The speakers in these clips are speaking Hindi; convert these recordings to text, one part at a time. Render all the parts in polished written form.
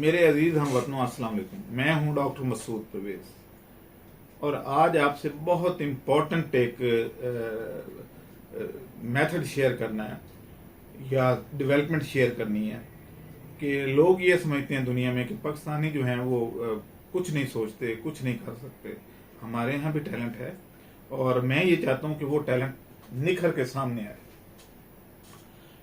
मेरे अजीज हम वतनों अस्सलाम वालेकुम। मैं हूं डॉक्टर मसूद परवेज और आज आपसे बहुत इम्पोर्टेंट एक मेथड शेयर करना है या डेवलपमेंट शेयर करनी है कि लोग ये समझते हैं दुनिया में कि पाकिस्तानी जो हैं वो कुछ नहीं सोचते, कुछ नहीं कर सकते। हमारे यहाँ भी टैलेंट है और मैं ये चाहता हूँ कि वो टैलेंट निखर के सामने आए।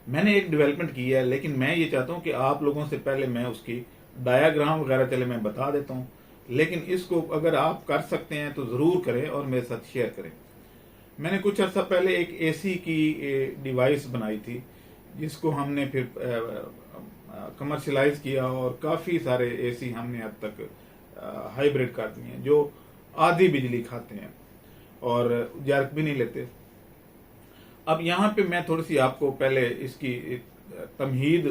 मैंने एक डेवलपमेंट की है, लेकिन मैं ये चाहता हूँ कि आप लोगों से पहले मैं उसकी डायाग्राम वगैरह चले मैं बता देता हूँ, लेकिन इसको अगर आप कर सकते हैं तो ज़रूर करें और मेरे साथ शेयर करें। मैंने कुछ अर्सा पहले एक एसी की डिवाइस बनाई थी जिसको हमने फिर कमर्शलाइज किया और काफ़ी सारे एसी हमने अब तक हाइब्रिड कर दिए हैं जो आधी बिजली खाते हैं और जर्क भी नहीं लेते। अब यहाँ पे मैं थोड़ी सी आपको पहले इसकी तमहीद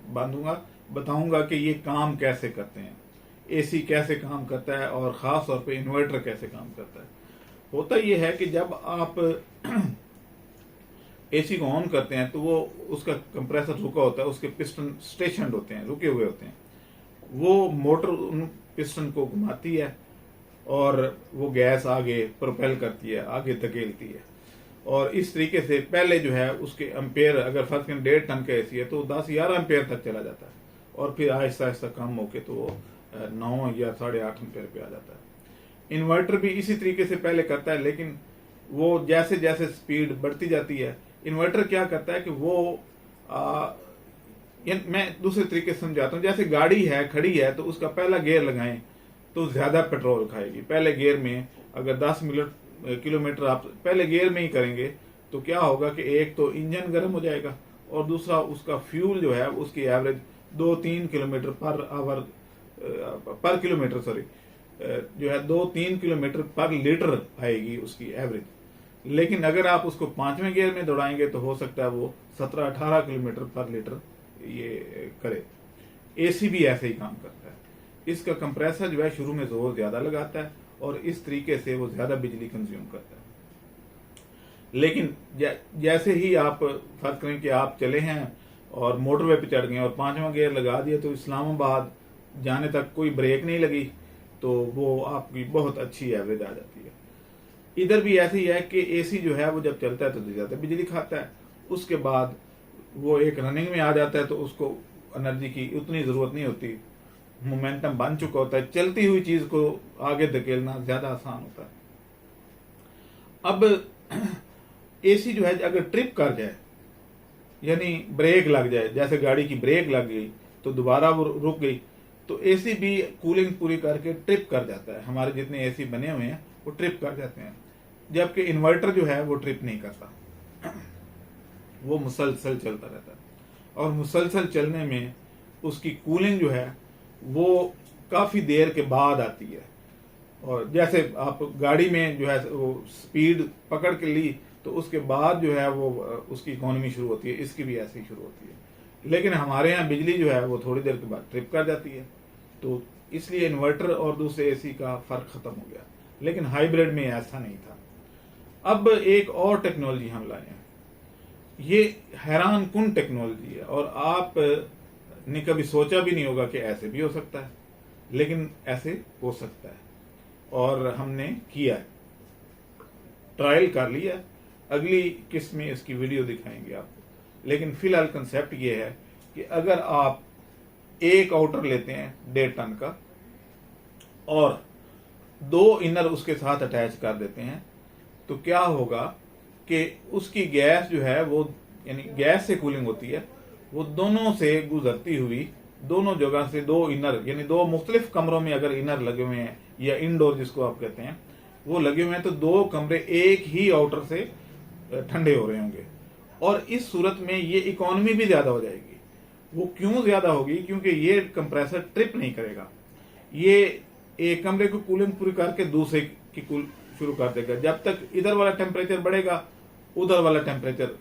बांधूंगा, बताऊंगा कि ये काम कैसे करते हैं, एसी कैसे काम करता है और ख़ास तौर पे इन्वर्टर कैसे काम करता है। होता ये है कि जब आप एसी को ऑन करते हैं तो वो उसका कंप्रेसर रुका होता है, उसके पिस्टन स्टेशन होते हैं, रुके हुए होते हैं। वो मोटर उन पिस्टन को घुमाती है और वो गैस आगे प्रोपेल करती है, आगे धकेलती है। और इस तरीके से पहले जो है उसके एम्पेयर, अगर फर्स्ट 1.5 टन का एसी है तो 10-11 एम्पेयर तक चला जाता है और फिर आहिस्ता आहिस्ता कम होके तो वो 9 या 8.5 एम्पेयर पे आ जाता है। इन्वर्टर भी इसी तरीके से पहले करता है, लेकिन वो जैसे जैसे स्पीड बढ़ती जाती है, इन्वर्टर क्या करता है कि वो मैं दूसरे तरीके से समझाता हूँ। जैसे गाड़ी है, खड़ी है, तो उसका पहला गियर लगाएं तो ज्यादा पेट्रोल खाएगी। पहले गियर में अगर 10 किलोमीटर आप पहले गियर में ही करेंगे तो क्या होगा कि एक तो इंजन गर्म हो जाएगा और दूसरा उसका फ्यूल जो है उसकी एवरेज 2-3 किलोमीटर पर किलोमीटर जो है 2-3 किलोमीटर पर लीटर आएगी उसकी एवरेज। लेकिन अगर आप उसको 5वें गियर में दौड़ाएंगे तो हो सकता है वो 17-18 किलोमीटर पर लीटर ये करे। एसी भी ऐसे ही काम करता है। इसका कंप्रेसर जो है शुरू में जोर ज्यादा लगाता है और इस तरीके से वो ज्यादा बिजली कंज्यूम करता है। लेकिन जैसे ही आप फर्ज करें कि आप चले हैं और मोटरवे पे चढ़ गए और 5वां गियर लगा दिया तो इस्लामाबाद जाने तक कोई ब्रेक नहीं लगी तो वो आपकी बहुत अच्छी एवरेज आ जाती है। इधर भी ऐसे ही है कि एसी जो है वो जब चलता है तो ज्यादा बिजली खाता है, उसके बाद वो एक रनिंग में आ जाता है तो उसको एनर्जी की उतनी जरूरत नहीं होती, मोमेंटम बन चुका होता है, चलती हुई चीज को आगे धकेलना ज्यादा आसान होता है। अब एसी जो है अगर ट्रिप कर जाए, यानी ब्रेक लग जाए, जैसे गाड़ी की ब्रेक लग गई तो दोबारा वो रुक गई, तो एसी भी कूलिंग पूरी करके ट्रिप कर जाता है। हमारे जितने एसी बने हुए हैं वो ट्रिप कर जाते हैं, जबकि इन्वर्टर जो है वो ट्रिप नहीं करता, वो मुसलसल चलता रहता है। और मुसलसल चलने में उसकी कूलिंग जो है वो काफी देर के बाद आती है। और जैसे आप गाड़ी में जो है वो स्पीड पकड़ के ली तो उसके बाद जो है वो उसकी इकोनॉमी शुरू होती है, इसकी भी ऐसे ही शुरू होती है। लेकिन हमारे यहाँ बिजली जो है वो थोड़ी देर के बाद ट्रिप कर जाती है, तो इसलिए इन्वर्टर और दूसरे एसी का फर्क खत्म हो गया। लेकिन हाइब्रिड में ऐसा नहीं था। अब एक और टेक्नोलॉजी हम लाए हैं, ये हैरान कुन टेक्नोलॉजी है और आप ने कभी सोचा भी नहीं होगा कि ऐसे भी हो सकता है, लेकिन ऐसे हो सकता है और हमने किया है, ट्रायल कर लिया। अगली किस्त में इसकी वीडियो दिखाएंगे आपको। लेकिन फिलहाल कंसेप्ट ये है कि अगर आप एक आउटर लेते हैं 1.5 टन का और 2 इनर उसके साथ अटैच कर देते हैं तो क्या होगा कि उसकी गैस जो है वो, यानी गैस से कूलिंग होती है, वो दोनों से गुजरती हुई दोनों जगह से 2 इनर, यानी 2 मुख्तलिफ कमरों में अगर इनर लगे हुए हैं या इंडोर जिसको आप कहते हैं वो लगे हुए हैं, तो 2 कमरे एक ही आउटर से ठंडे हो रहे होंगे और इस सूरत में ये इकोनॉमी भी ज्यादा हो जाएगी। वो क्यों ज्यादा होगी? क्योंकि ये कंप्रेसर ट्रिप नहीं करेगा, ये एक कमरे को कूलिंग पूरी करके दूसरे की कूल शुरू कर देगा। जब तक इधर वाला टेम्परेचर बढ़ेगा उधर वाला टेम्परेचर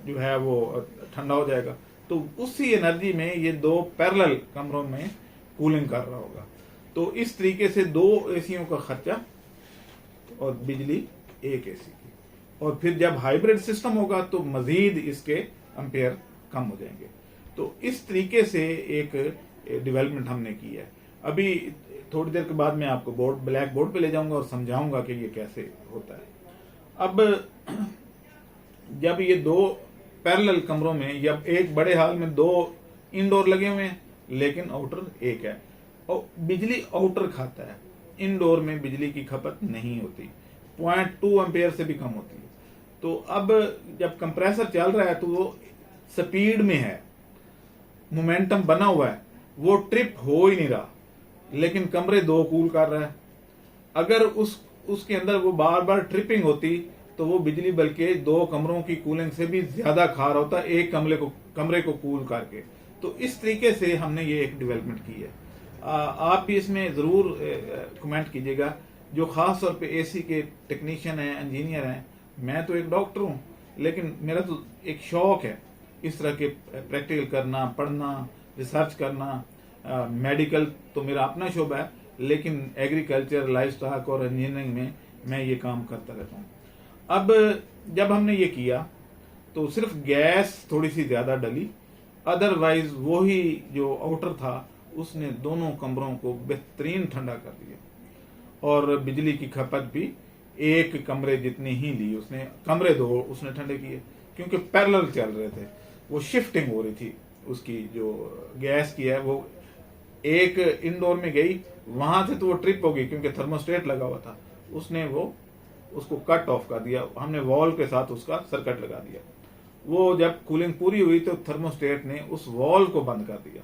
जो है वो ठंडा हो जाएगा, तो उसी एनर्जी में ये 2 पैरेलल कमरों में कूलिंग कर रहा होगा। तो इस तरीके से 2 एसियों का खर्चा और बिजली एक एसी की। और फिर जब हाइब्रिड सिस्टम होगा तो मजीद इसके एम्पेयर कम हो जाएंगे। तो इस तरीके से एक डेवलपमेंट हमने की है। अभी थोड़ी देर के बाद मैं आपको ब्लैक बोर्ड पे ले जाऊंगा और समझाऊंगा कि ये कैसे होता है। अब जब ये दो पैरेलल कमरों में या एक बड़े हॉल में दो इंडोर लगे हुए हैं लेकिन आउटर एक है और बिजली आउटर खाता है, इंडोर में बिजली की खपत नहीं होती, 0.2 एम्पेयर से भी कम होती है। तो अब जब कंप्रेसर चल रहा है तो वो स्पीड में है, मोमेंटम बना हुआ है, वो ट्रिप हो ही नहीं रहा, लेकिन कमरे दो कूल कर रहा है। अगर उसके अंदर वो बार बार ट्रिपिंग होती तो वो बिजली बल्कि दो कमरों की कूलिंग से भी ज्यादा खा रहा होता एक कमरे को कूल करके। तो इस तरीके से हमने ये एक डेवलपमेंट की है। आप भी इसमें जरूर कमेंट कीजिएगा, जो खास तौर पे एसी के टेक्नीशियन हैं, इंजीनियर हैं। मैं तो एक डॉक्टर हूँ, लेकिन मेरा तो एक शौक है इस तरह के प्रैक्टिकल करना, पढ़ना, रिसर्च करना। मेडिकल तो मेरा अपना शोबा है, लेकिन एग्रीकल्चर, लाइफस्टॉक और इंजीनियरिंग में मैं ये काम करता रहता हूँ। अब जब हमने ये किया तो सिर्फ गैस थोड़ी सी ज्यादा डली, अदरवाइज वही जो आउटर था उसने दोनों कमरों को बेहतरीन ठंडा कर दिया और बिजली की खपत भी एक कमरे जितनी ही ली उसने, कमरे दो उसने ठंडे किए, क्योंकि पैरेलल चल रहे थे। वो शिफ्टिंग हो रही थी उसकी, जो गैस की है वो एक इंडोर में गई, वहां से तो वो ट्रिप हो गई क्योंकि थर्मोस्टेट लगा हुआ था, उसने वो उसको कट ऑफ कर दिया। हमने वॉल के साथ उसका सर्किट लगा दिया। वो जब कूलिंग पूरी हुई तो थर्मोस्टेट ने उस वॉल को बंद कर दिया।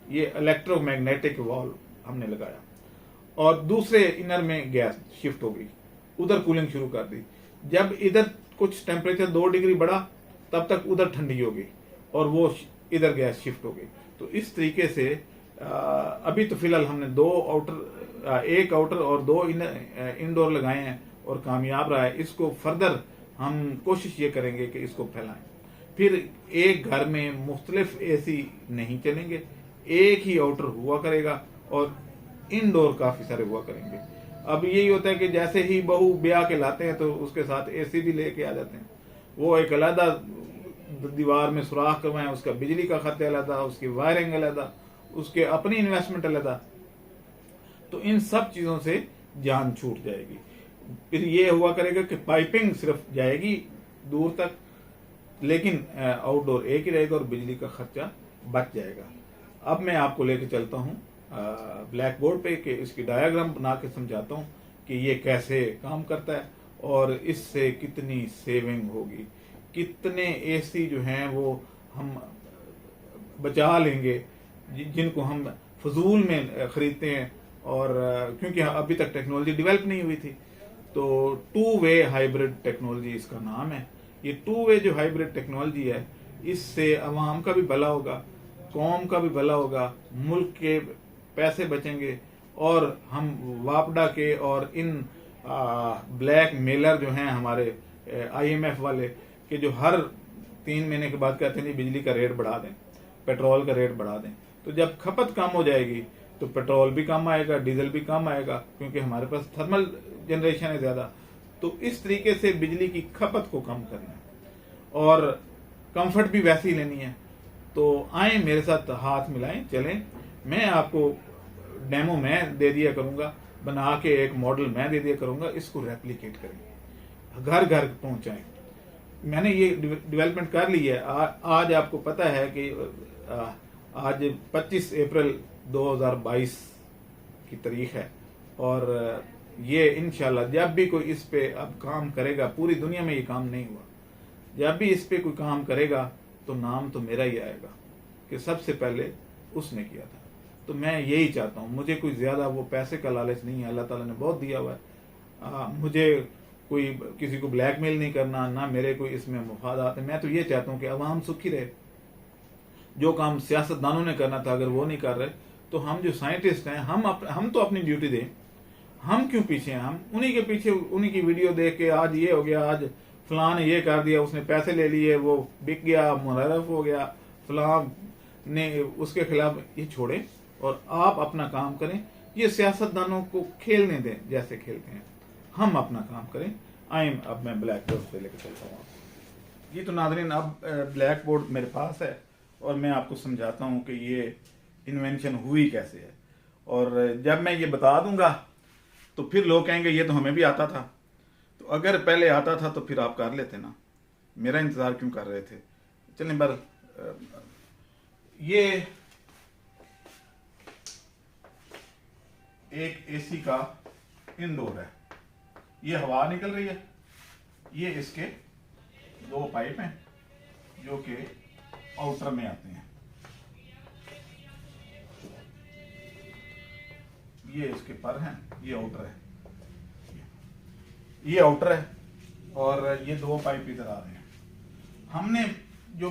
ये इलेक्ट्रोमैग्नेटिक वॉल हमने लगाया और दूसरे इनर में गैस शिफ्ट हो गई, उधर कूलिंग शुरू कर दी। जब इधर कुछ टेम्परेचर 2 डिग्री बढ़ा तब तक उधर ठंडी हो गई और वो इधर गैस शिफ्ट हो गई। तो इस तरीके से अभी तो फिलहाल हमने एक आउटर और 2 इंडोर लगाए हैं और कामयाब रहा है। इसको फर्दर हम कोशिश ये करेंगे कि इसको फैलाएं। फिर एक घर में मुख्तलिफ एसी नहीं चलेंगे, एक ही आउटर हुआ करेगा और इंडोर काफी सारे हुआ करेंगे। अब यही होता है कि जैसे ही बहू ब्याह के लाते हैं तो उसके साथ एसी भी लेके आ जाते हैं। वो एक अलग दीवार में सुराख करवाएं, उसका बिजली का खर्चा अलग, उसकी वायरिंग अलग, उसके अपनी इन्वेस्टमेंट अलग। तो इन सब चीजों से जान छूट जाएगी। फिर ये हुआ करेगा कि पाइपिंग सिर्फ जाएगी दूर तक, लेकिन आउटडोर एक ही रहेगा और बिजली का खर्चा बच जाएगा। अब मैं आपको लेके चलता हूँ ब्लैक बोर्ड पे कि इसकी डायग्राम बना के समझाता हूँ कि ये कैसे काम करता है और इससे कितनी सेविंग होगी, कितने एसी जो हैं वो हम बचा लेंगे जिनको हम फजूल में खरीदते हैं। और क्योंकि अभी तक टेक्नोलॉजी डेवलप नहीं हुई थी, तो 2 वे हाइब्रिड टेक्नोलॉजी इसका नाम है। ये 2 वे जो हाइब्रिड टेक्नोलॉजी है, इससे अवाम का भी भला होगा, कौम का भी भला होगा, मुल्क के पैसे बचेंगे और हम वापडा के और इन ब्लैक मेलर जो हैं हमारे IMF वाले के जो हर 3 महीने के बाद कहते हैं बिजली का रेट बढ़ा दें, पेट्रोल का रेट बढ़ा दें, तो जब खपत कम हो जाएगी तो पेट्रोल भी कम आएगा, डीजल भी कम आएगा, क्योंकि हमारे पास थर्मल जनरेशन है ज्यादा। तो इस तरीके से बिजली की खपत को कम करना है और कंफर्ट भी वैसे ही लेनी है। तो आए मेरे साथ, हाथ मिलाएं, चलें। मैं आपको डेमो मैं दे दिया करूंगा, बना के एक मॉडल मैं दे दिया करूंगा, इसको रेप्लिकेट करें, घर घर पहुंचाएं। मैंने ये डेवलपमेंट कर ली है। आज आपको पता है कि आज 25 अप्रैल 2022 की तारीख है और ये इंशाल्लाह जब भी कोई इस पे अब काम करेगा, पूरी दुनिया में ये काम नहीं हुआ, जब भी इस पे कोई काम करेगा तो नाम तो मेरा ही आएगा कि सबसे पहले उसने किया था। तो मैं यही चाहता हूँ, मुझे कोई ज्यादा वो पैसे का लालच नहीं है, अल्लाह ताला ने बहुत दिया हुआ है। मुझे कोई किसी को ब्लैकमेल नहीं करना, ना मेरे कोई इसमें मुफादात है। मैं तो ये चाहता हूँ कि अवाम सुखी रहे। जो काम सियासतदानों ने करना था अगर वो नहीं कर रहे तो हम जो साइंटिस्ट हैं हम तो अपनी ड्यूटी दें। हम क्यों पीछे हैं? हम उन्हीं के पीछे, उन्हीं की वीडियो देख के आज ये हो गया, आज फलां ने ये कर दिया, उसने पैसे ले लिए, वो बिक गया, मुनरफ हो गया, फलां ने उसके खिलाफ, ये छोड़े और आप अपना काम करें। ये सियासतदानों को खेलने दें जैसे खेलते हैं, हम अपना काम करें। आए अब मैं ब्लैक बोर्ड पे लेकर चलता हूँ। जी तो नाज़रीन, अब ब्लैक बोर्ड मेरे पास है और मैं आपको समझाता हूँ कि ये इन्वेंशन हुई कैसे है। और जब मैं ये बता दूंगा तो फिर लोग कहेंगे ये तो हमें भी आता था। तो अगर पहले आता था तो फिर आप कर लेते ना, मेरा इंतज़ार क्यों कर रहे थे। चलें बर ये एक एसी का इनडोर है, ये हवा निकल रही है, ये इसके दो पाइप हैं जो कि आउटर में आते हैं, ये इसके पर हैं, ये आउटर है, ये आउटर है और ये दो पाइप इधर आ रहे हैं। हमने जो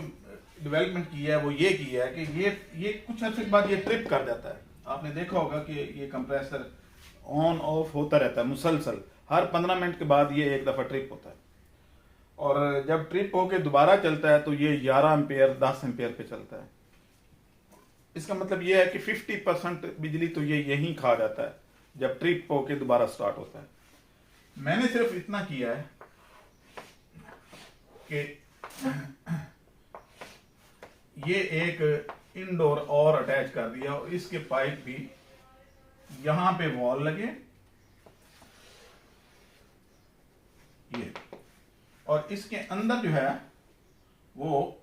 डेवलपमेंट किया है वो ये किया है कि ये कुछ अर्से के बाद ये ट्रिप कर जाता है। आपने देखा होगा कि ये कंप्रेसर ऑन ऑफ होता रहता है मुसलसल, हर 15 मिनट के बाद ये एक दफ़ा ट्रिप होता है और जब ट्रिप होके दोबारा चलता है तो ये 11 एम्पेयर 10 एम्पेयर पे चलता है। इसका मतलब ये है कि 50% बिजली तो ये यहीं खा जाता है जब ट्रिप होके दोबारा स्टार्ट होता है। मैंने सिर्फ इतना किया है कि ये एक इनडोर और अटैच कर दिया और इसके पाइप भी यहां पे वॉल लगे ये, और इसके अंदर जो है वो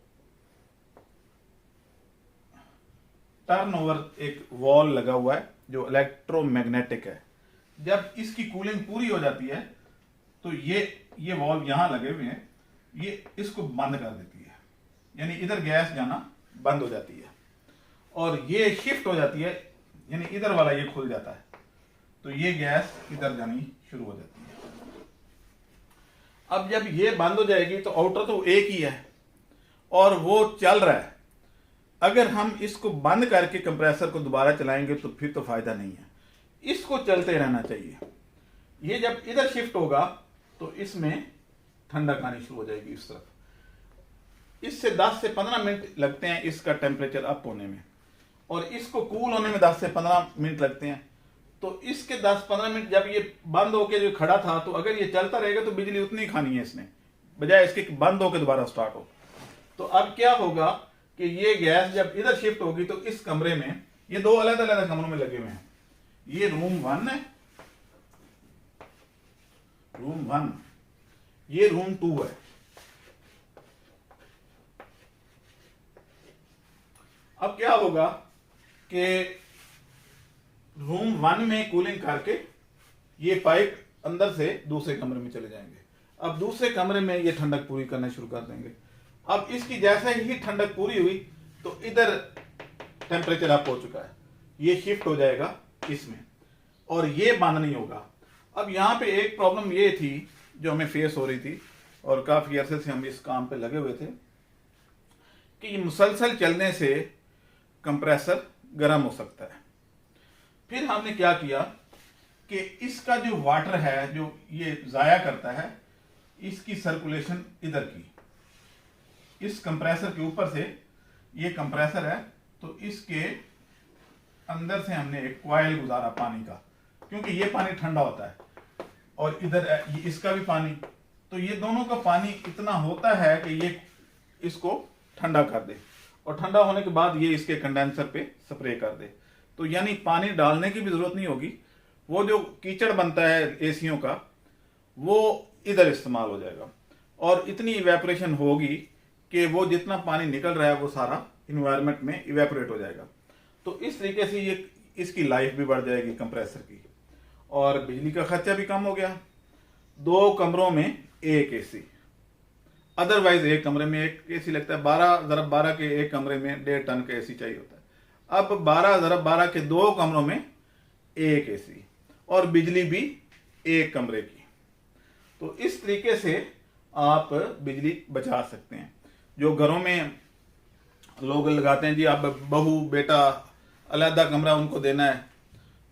टर्नओवर एक वॉल लगा हुआ है जो इलेक्ट्रोमैग्नेटिक है। जब इसकी कूलिंग पूरी हो जाती है तो ये वॉल्व यहां लगे हुए हैं, ये इसको बंद कर देती है, यानी इधर गैस जाना बंद हो जाती है और ये शिफ्ट हो जाती है, यानी इधर वाला ये खुल जाता है तो ये गैस इधर जानी शुरू हो जाती है। अब जब ये बंद हो जाएगी तो आउटर तो एक ही है और वो चल रहा है। अगर हम इसको बंद करके कंप्रेसर को दोबारा चलाएंगे तो फिर तो फायदा नहीं है, इसको चलते रहना चाहिए। ये जब इधर शिफ्ट होगा तो इसमें ठंडक आनी शुरू हो जाएगी इस तरफ। इससे 10 से 15 मिनट लगते हैं इसका टेम्परेचर अप होने में और इसको कूल होने में 10 से 15 मिनट लगते हैं। तो इसके 10-15 मिनट जब ये बंद होके जो खड़ा था तो अगर ये चलता रहेगा तो बिजली उतनी खानी है इसने, बजाय इसके बंद होकर दोबारा स्टार्ट हो। तो अब क्या होगा कि ये गैस जब इधर शिफ्ट होगी तो इस कमरे में, ये दो अलग अलग कमरों में लगे हुए हैं, ये रूम 1 है, रूम 1, ये रूम 2 है। अब क्या होगा कि रूम 1 में कूलिंग करके ये पाइप अंदर से दूसरे कमरे में चले जाएंगे। अब दूसरे कमरे में ये ठंडक पूरी करना शुरू कर देंगे। अब इसकी जैसे ही ठंडक पूरी हुई तो इधर टेम्परेचर अप हो चुका है, ये शिफ्ट हो जाएगा इसमें और ये बंद नहीं होगा। अब यहाँ पे एक प्रॉब्लम ये थी जो हमें फेस हो रही थी और काफी अरसे से हम इस काम पे लगे हुए थे कि ये मुसलसल चलने से कंप्रेसर गर्म हो सकता है। फिर हमने क्या किया कि इसका जो वाटर है जो ये जाया करता है, इसकी सर्कुलेशन इधर की, इस कंप्रेसर के ऊपर से, ये कंप्रेसर है तो इसके अंदर से हमने एक कॉइल गुजारा पानी का, क्योंकि ये पानी ठंडा होता है और इधर ये इसका भी पानी, तो ये दोनों का पानी इतना होता है कि ये इसको ठंडा कर दे और ठंडा होने के बाद ये इसके कंडेंसर पे स्प्रे कर दे। तो यानी पानी डालने की भी जरूरत नहीं होगी, वो जो कीचड़ बनता है एसियों का वो इधर इस्तेमाल हो जाएगा और इतनी इवेपोरेशन होगी कि वो जितना पानी निकल रहा है वो सारा इन्वायरमेंट में इवेपोरेट हो जाएगा। तो इस तरीके से ये इसकी लाइफ भी बढ़ जाएगी कंप्रेसर की और बिजली का खर्चा भी कम हो गया। 2 कमरों में एक एसी, अदरवाइज एक कमरे में एक एसी लगता है। 12x12 के एक कमरे में 1.5 टन का एसी चाहिए होता है। अब 12x12 के 2 कमरों में एक एसी और बिजली भी एक कमरे की। तो इस तरीके से आप बिजली बचा सकते हैं। जो घरों में लोग लगाते हैं जी अब बहू बेटा अलहदा कमरा उनको देना है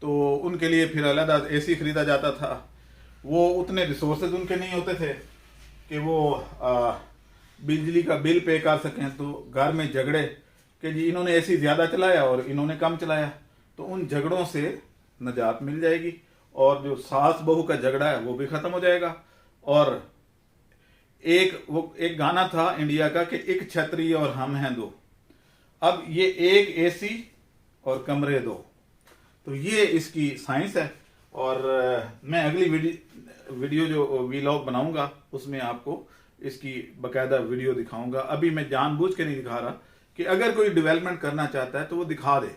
तो उनके लिए फिर अलहदा एसी खरीदा जाता था, वो उतने रिसोर्सेज उनके नहीं होते थे कि वो बिजली का बिल पे कर सकें। तो घर में झगड़े कि जी इन्होंने एसी ज़्यादा चलाया और इन्होंने कम चलाया, तो उन झगड़ों से निजात मिल जाएगी और जो सास बहू का झगड़ा है वो भी ख़त्म हो जाएगा। और एक गाना था इंडिया का कि एक छतरी और हम हैं दो। अब ये एक एसी और कमरे 2। तो ये इसकी साइंस है। और मैं अगली वीडियो जो वीलॉग बनाऊंगा उसमें आपको इसकी बकायदा वीडियो दिखाऊंगा। अभी मैं जानबूझ के नहीं दिखा रहा कि अगर कोई डेवलपमेंट करना चाहता है तो वो दिखा दे,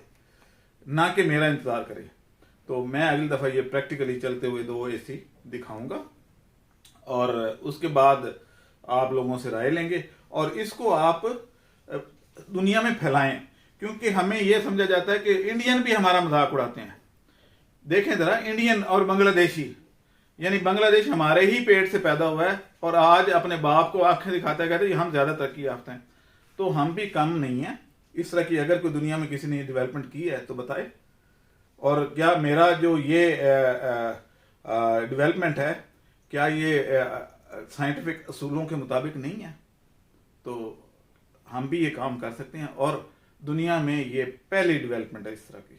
ना कि मेरा इंतजार करे। तो मैं अगली दफा ये प्रैक्टिकली चलते हुए 2 AC दिखाऊंगा और उसके बाद आप लोगों से राय लेंगे और इसको आप दुनिया में फैलाएं, क्योंकि हमें यह समझा जाता है कि इंडियन भी हमारा मजाक उड़ाते हैं। देखें जरा, इंडियन और बांग्लादेशी, यानी बांग्लादेश हमारे ही पेट से पैदा हुआ है और आज अपने बाप को आंखें दिखाता है, कहते हैं हम ज्यादा तरक्की याफ्ता हैं। तो हम भी कम नहीं है। इस तरह की अगर कोई दुनिया में किसी ने डेवलपमेंट की है तो बताए। और क्या मेरा जो ये डेवलपमेंट है, क्या ये साइंटिफिक असूलों के मुताबिक नहीं है? तो हम भी ये काम कर सकते हैं और दुनिया में ये पहली डेवलपमेंट है इस तरह की।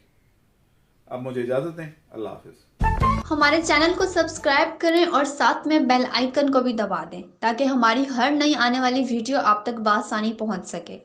अब मुझे इजाजत दें, अल्लाह हाफिज। हमारे चैनल को सब्सक्राइब करें और साथ में बेल आइकन को भी दबा दें ताकि हमारी हर नई आने वाली वीडियो आप तक बआसानी पहुंच सके।